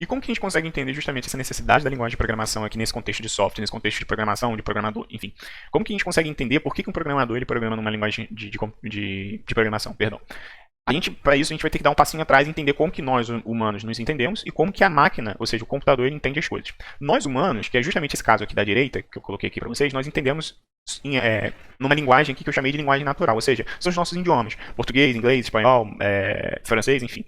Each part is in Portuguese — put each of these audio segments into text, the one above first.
E como que a gente consegue entender justamente essa necessidade da linguagem de programação aqui nesse contexto de software, nesse contexto de programação, de programador, enfim? Como que a gente consegue entender por que um programador ele programa numa linguagem de programação, perdão? Para isso, a gente vai ter que dar um passinho atrás e entender como que nós, humanos, nos entendemos e como que a máquina, ou seja, o computador, ele entende as coisas. Nós, humanos, que é justamente esse caso aqui da direita, que eu coloquei aqui para vocês, nós entendemos numa linguagem aqui que eu chamei de linguagem natural, ou seja, são os nossos idiomas, português, inglês, espanhol, francês, enfim.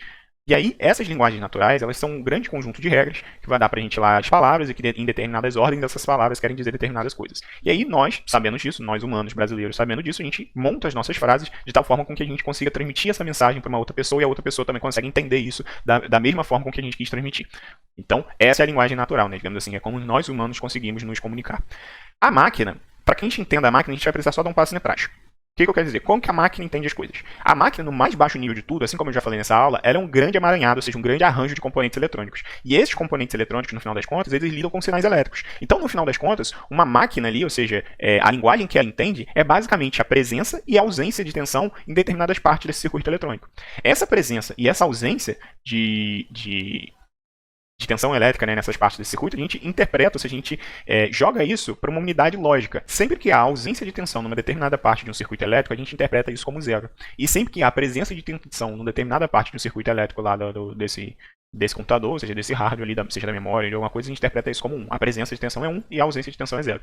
E aí, essas linguagens naturais, elas são um grande conjunto de regras que vai dar pra gente lá as palavras e que em determinadas ordens essas palavras querem dizer determinadas coisas. E aí, nós, sabendo disso, nós humanos brasileiros sabendo disso, a gente monta as nossas frases de tal forma com que a gente consiga transmitir essa mensagem para uma outra pessoa e a outra pessoa também consegue entender isso da mesma forma com que a gente quis transmitir. Então, essa é a linguagem natural, né? Digamos assim, é como nós humanos conseguimos nos comunicar. A máquina, para que a gente entenda a máquina, a gente vai precisar só dar um passo atrás. O que eu quero dizer? Como que a máquina entende as coisas? A máquina, no mais baixo nível de tudo, assim como eu já falei nessa aula, ela é um grande emaranhado, ou seja, um grande arranjo de componentes eletrônicos. E esses componentes eletrônicos, no final das contas, eles lidam com sinais elétricos. Então, no final das contas, uma máquina ali, ou seja, a linguagem que ela entende, é basicamente a presença e a ausência de tensão em determinadas partes desse circuito eletrônico. Essa presença e essa ausência de tensão elétrica, né, nessas partes desse circuito, a gente interpreta, ou seja, a gente joga isso para uma unidade lógica. Sempre que há ausência de tensão numa determinada parte de um circuito elétrico, a gente interpreta isso como zero. E sempre que há presença de tensão numa determinada parte de um circuito elétrico lá desse computador, ou seja, desse hardware ali, seja da memória, de alguma coisa, a gente interpreta isso como 1. A presença de tensão é 1 e a ausência de tensão é 0.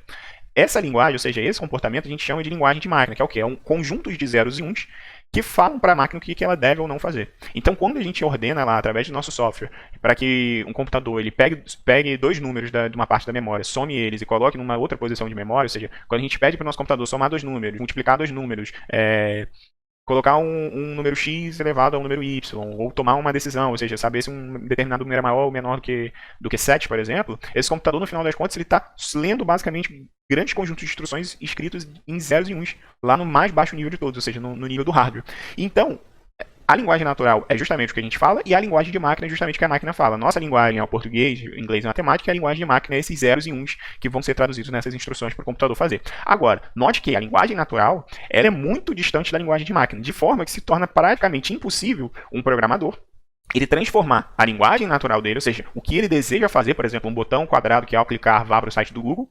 Essa linguagem, ou seja, esse comportamento, a gente chama de linguagem de máquina, que é o quê? É um conjunto de zeros e uns que falam para a máquina o que ela deve ou não fazer. Então, quando a gente ordena lá, através do nosso software, para que um computador ele pegue dois números de uma parte da memória, some eles e coloque numa outra posição de memória, ou seja, quando a gente pede para o nosso computador somar dois números, multiplicar dois números, colocar um número x elevado a um número y, ou tomar uma decisão, ou seja, saber se um determinado número é maior ou menor do que 7, por exemplo, esse computador, no final das contas, ele está lendo basicamente grandes conjuntos de instruções escritos em zeros e uns, lá no mais baixo nível de todos, ou seja, no nível do hardware. Então, a linguagem natural é justamente o que a gente fala, e a linguagem de máquina é justamente o que a máquina fala. Nossa linguagem é o português, inglês e matemática, e a linguagem de máquina é esses zeros e uns que vão ser traduzidos nessas instruções para o computador fazer. Agora, note que a linguagem natural ela é muito distante da linguagem de máquina, de forma que se torna praticamente impossível um programador ele transformar a linguagem natural dele, ou seja, o que ele deseja fazer, por exemplo, um botão quadrado que ao clicar vá para o site do Google,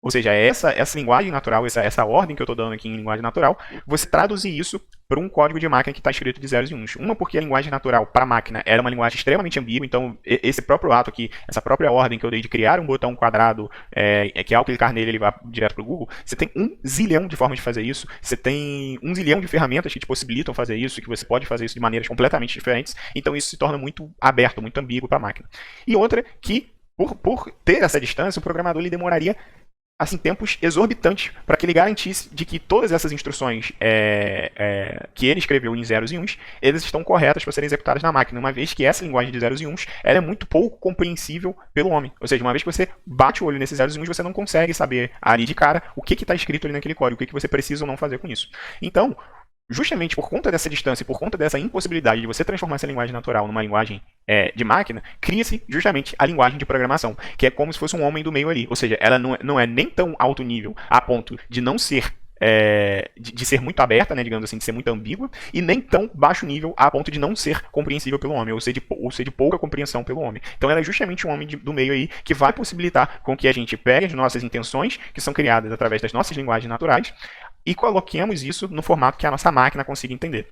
ou seja, essa linguagem natural, essa ordem que eu estou dando aqui em linguagem natural, você traduzir isso para um código de máquina que está escrito de zeros e uns. Uma porque a linguagem natural para a máquina era uma linguagem extremamente ambígua, então esse próprio ato aqui, essa própria ordem que eu dei de criar um botão quadrado, que ao clicar nele ele vai direto para o Google, você tem 1 zilhão de formas de fazer isso, você tem 1 zilhão de ferramentas que te possibilitam fazer isso, que você pode fazer isso de maneiras completamente diferentes, então isso se torna muito aberto, muito ambíguo para a máquina. E outra que, por ter essa distância, o programador ele demoraria assim, tempos exorbitantes para que ele garantisse de que todas essas instruções que ele escreveu em zeros e uns, eles estão corretas para serem executadas na máquina, uma vez que essa linguagem de zeros e uns ela é muito pouco compreensível pelo homem. Ou seja, uma vez que você bate o olho nesses zeros e uns, você não consegue saber ali de cara o que está escrito ali naquele código, o que você precisa ou não fazer com isso. Então, justamente por conta dessa distância e por conta dessa impossibilidade de você transformar essa linguagem natural numa linguagem de máquina, cria-se justamente a linguagem de programação, que é como se fosse um homem do meio ali. Ou seja, ela não é nem tão alto nível a ponto de não ser de ser muito aberta, né, digamos assim, de ser muito ambígua, e nem tão baixo nível a ponto de não ser compreensível pelo homem, ou ser de pouca compreensão pelo homem. Então ela é justamente um homem do meio aí que vai possibilitar com que a gente pegue as nossas intenções, que são criadas através das nossas linguagens naturais, e coloquemos isso no formato que a nossa máquina consiga entender.